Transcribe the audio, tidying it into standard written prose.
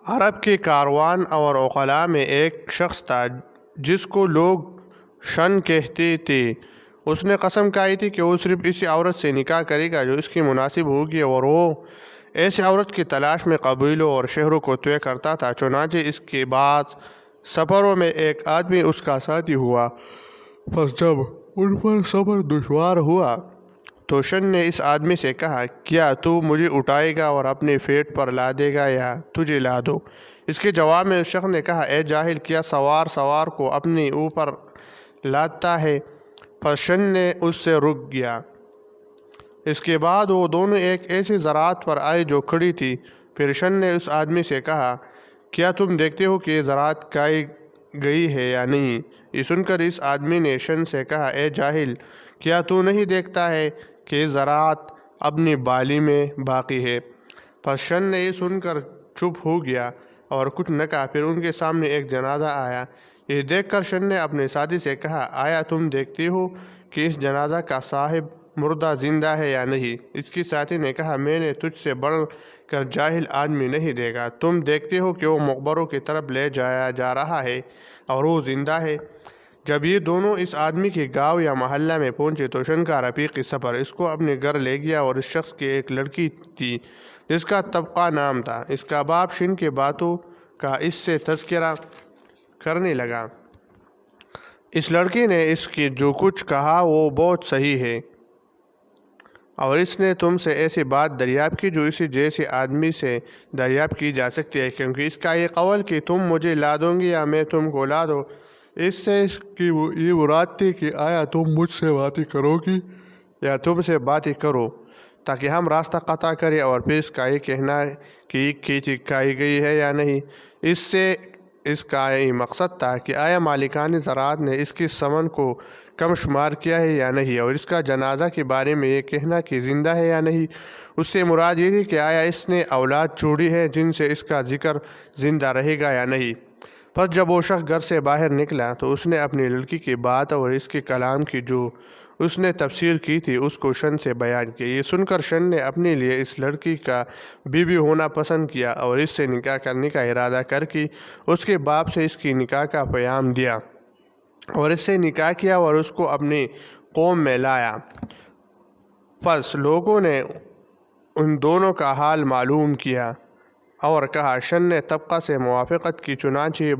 عرب کے کاروان اور عقلاء میں ایک شخص تھا جس کو لوگ شن کہتے تھے۔ اس نے قسم کھائی تھی کہ وہ صرف اسی عورت سے نکاح کرے گا جو اس کی مناسب ہوگی، اور وہ ایسی عورت کی تلاش میں قبیلوں اور شہروں کو طے کرتا تھا۔ چنانچہ اس کے بعد سفروں میں ایک آدمی اس کا ساتھی ہوا۔ پس جب ان پر سفر دشوار ہوا تو شن نے اس آدمی سے کہا، کیا تو مجھے اٹھائے گا اور اپنے پیٹھ پر لادے گا یا تجھے لادوں؟ اس کے جواب میں اس شخص نے کہا، اے جاہل، کیا سوار کو اپنے اوپر لادتا ہے؟ پس شن نے اس سے رک گیا۔ اس کے بعد وہ دونوں ایک ایسی زراعت پر آئے جو کھڑی تھی۔ پھر شن نے اس آدمی سے کہا، کیا تم دیکھتے ہو کہ یہ زراعت کھائی گئی ہے یا نہیں؟ یہ سن کر اس آدمی نے شن سے کہا، اے جاہل، کیا تو نہیں دیکھتا ہے کہ یہ زراعت اپنی بالی میں باقی ہے؟ پس شن نے یہ سن کر چپ ہو گیا اور کچھ نہ کہا۔ پھر ان کے سامنے ایک جنازہ آیا۔ یہ دیکھ کر شن نے اپنے ساتھی سے کہا، آیا تم دیکھتے ہو کہ اس جنازہ کا صاحب مردہ زندہ ہے یا نہیں؟ اس کے ساتھی نے کہا، میں نے تجھ سے بڑھ کر جاہل آدمی نہیں دیکھا۔ تم دیکھتے ہو کہ وہ مقبروں کی طرف لے جایا جا رہا ہے اور وہ زندہ ہے۔ جب یہ دونوں اس آدمی کے گاؤں یا محلہ میں پہنچے تو شن کا رفیق سفر اس کو اپنے گھر لے گیا، اور اس شخص کی ایک لڑکی تھی جس کا طبقہ نام تھا۔ اس کا باپ شن کی باتوں کا اس سے تذکرہ کرنے لگا۔ اس لڑکی نے اس کی جو کچھ کہا وہ بہت صحیح ہے، اور اس نے تم سے ایسی بات دریافت کی جو اسی جیسے آدمی سے دریافت کی جا سکتی ہے، کیونکہ اس کا یہ قول کہ تم مجھے لادوں گی یا میں تم کو لادوں، اس سے اس کی یہ مراد تھی کہ آیا تم مجھ سے باتیں کرو گی یا تم سے باتیں کرو، تاکہ ہم راستہ قطع کریں، اور پھر اس کا یہ کہنا کہ یہ کھیتی کھائی گئی ہے یا نہیں۔ اس سے اس کا یہ مقصد تھا کہ آیا مالکان زراعت نے اس کی ثمن کو کم شمار کیا ہے یا نہیں، اور اس کا جنازہ کے بارے میں یہ کہنا کہ زندہ ہے یا نہیں۔ اس سے مراد یہ تھی کہ آیا اس نے اولاد چھوڑی ہے جن سے اس کا ذکر زندہ رہے گا یا نہیں۔ پس جب وہ شخص گھر سے باہر نکلا تو اس نے اپنی لڑکی کی بات اور اس کے کلام کی جو اس نے تفسیر کی تھی اس کو شن سے بیان کیا۔ یہ سن کر شن نے اپنے لیے اس لڑکی کا بیوی ہونا پسند کیا اور اس سے نکاح کرنے کا ارادہ کر کے اس کے باپ سے اس کی نکاح کا پیام دیا اور اس سے نکاح کیا اور اس کو اپنی قوم میں لایا۔ پس لوگوں نے ان دونوں کا حال معلوم کیا اور کہا، شن نے طبقہ سے موافقت کی، چنانچہ